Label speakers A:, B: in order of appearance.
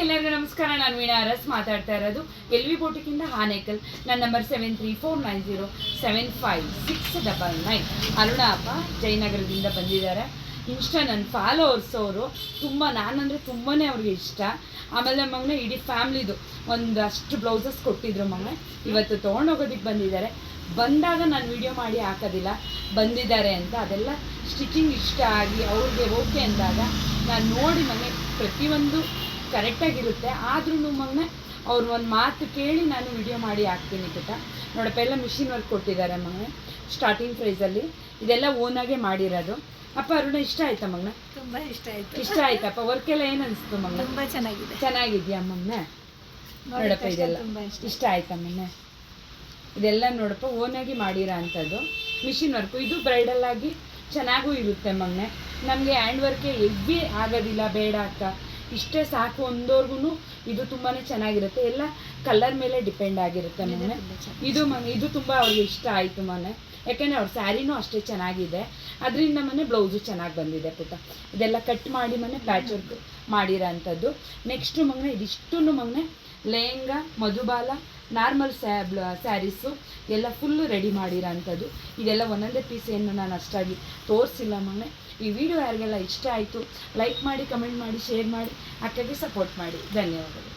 A: ಎಲ್ಲರಿಗೂ ನಮಸ್ಕಾರ. ನಾನು ವೀಣಾ ಅರಸ್ ಮಾತಾಡ್ತಾ ಇರೋದು LV ಬೋಟಿಕಿಂದ ಆನೇಕಲ್. ನನ್ನ ನಂಬರ್ 7349075699. ಅರುಣ ಅಪ್ಪ ಜಯನಗರದಿಂದ ಬಂದಿದ್ದಾರೆ. ಇನ್ಸ್ಟಾ ನನ್ನ ಫಾಲೋವರ್ಸ್ ಅವರು ತುಂಬ, ನಾನಂದರೆ ತುಂಬಾ ಅವ್ರಿಗೆ ಇಷ್ಟ. ಆಮೇಲೆ ಮಗನೇ ಇಡೀ ಫ್ಯಾಮ್ಲಿದು ಒಂದಷ್ಟು ಬ್ಲೌಸಸ್ ಕೊಟ್ಟಿದ್ರು ಮಗನೇ. ಇವತ್ತು ತೊಗೊಂಡೋಗೋದಕ್ಕೆ ಬಂದಿದ್ದಾರೆ. ಬಂದಾಗ ನಾನು ವಿಡಿಯೋ ಮಾಡಿ ಹಾಕೋದಿಲ್ಲ, ಬಂದಿದ್ದಾರೆ ಅಂತ. ಅದೆಲ್ಲ ಸ್ಟಿಚಿಂಗ್ ಇಷ್ಟ ಆಗಿ ಅವ್ರಿಗೆ ಓಕೆ ಅಂದಾಗ ನಾನು ನೋಡಿ ಮಗನೇ ಪ್ರತಿಯೊಂದು ಕರೆಕ್ಟಾಗಿರುತ್ತೆ. ಆದ್ರೂ ಮಗನೇ ಅವ್ರು ಒಂದು ಮಾತು ಕೇಳಿ ನಾನು ವಿಡಿಯೋ ಮಾಡಿ ಹಾಕ್ತೀನಿ ಪುಟ್ಟ. ನೋಡಪ್ಪ, ಎಲ್ಲ ಮಿಷಿನ್ ವರ್ಕ್ ಕೊಟ್ಟಿದ್ದಾರೆ ಮಗನೇ ಸ್ಟಾರ್ಟಿಂಗ್ ಪ್ರೈಸಲ್ಲಿ. ಇದೆಲ್ಲ ಓನಾಗೆ ಮಾಡಿರೋದು. ಅಪ್ಪ ಅರುಣ, ಇಷ್ಟ ಆಯ್ತಾ ಮಗನ?
B: ತುಂಬ ಇಷ್ಟ ಆಯ್ತು.
A: ಇಷ್ಟ ಆಯ್ತಪ್ಪ? ವರ್ಕ್ ಎಲ್ಲ ಏನು ಅನಿಸ್ತು ಮಗನ?
B: ತುಂಬ ಚೆನ್ನಾಗಿದೆ.
A: ಚೆನ್ನಾಗಿದ್ಯಾ ಮಗನ? ನೋಡಪ್ಪ, ಇದೆಲ್ಲ ಇಷ್ಟ ಆಯ್ತಾ ಮಗನ? ಇದೆಲ್ಲ ನೋಡಪ್ಪ ಓನಾಗಿ ಮಾಡಿರೋ ಅಂಥದ್ದು ಮಿಷಿನ್ ವರ್ಕು. ಇದು ಬ್ರೈಡಲ್ ಆಗಿ ಚೆನ್ನಾಗೂ ಇರುತ್ತೆ ಮಗನೆ. ನಮಗೆ ಹ್ಯಾಂಡ್ ವರ್ಕೆ ಹೆವಿ ಆಗೋದಿಲ್ಲ, ಬೇಡ ಅಕ್ಕ, ಇಷ್ಟೇ ಸಾಕು ಅಂದೋರ್ಗು ಇದು ತುಂಬಾ ಚೆನ್ನಾಗಿರುತ್ತೆ. ಎಲ್ಲ ಕಲರ್ ಮೇಲೆ ಡಿಪೆಂಡ್ ಆಗಿರುತ್ತೆ ಮಗನೆ. ಇದು ತುಂಬ ಅವ್ರಿಗೆ ಇಷ್ಟ ಆಯಿತು ಮನೆ. ಯಾಕೆಂದರೆ ಅವ್ರ ಸ್ಯಾರಿನೂ ಅಷ್ಟೇ ಚೆನ್ನಾಗಿದೆ, ಅದರಿಂದ ಮನೆ ಬ್ಲೌಸು ಚೆನ್ನಾಗಿ ಬಂದಿದೆ ಪುಟ್ಟ. ಇದೆಲ್ಲ ಕಟ್ ಮಾಡಿ ಮನೆ ಪ್ಯಾಚ್ ವರ್ಕ್ ಮಾಡಿರೋ ಅಂಥದ್ದು. ನೆಕ್ಸ್ಟು ಮಗನೆ ಇದಿಷ್ಟು ಮಗನೆ ಲೆಹಂಗಾ, ಮಧುಬಾಲ, ನಾರ್ಮಲ್ ಸ್ಯಾರೀಸು ಎಲ್ಲ ಫುಲ್ಲು ರೆಡಿ ಮಾಡಿರೋ ಅಂಥದ್ದು. ಇದೆಲ್ಲ ಒಂದೊಂದೇ ಪೀಸ್ ಏನು ನಾನು ಅಷ್ಟಾಗಿ ತೋರಿಸಿಲ್ಲ ಮಗನೆ. ಈ ವಿಡಿಯೋ ಯಾರಿಗೆಲ್ಲ ಇಷ್ಟ ಆಯಿತು ಲೈಕ್ ಮಾಡಿ, ಕಮೆಂಟ್ ಮಾಡಿ, ಶೇರ್ ಮಾಡಿ, ಅಕ್ಕಗೆ ಸಪೋರ್ಟ್ ಮಾಡಿ. ಧನ್ಯವಾದಗಳು.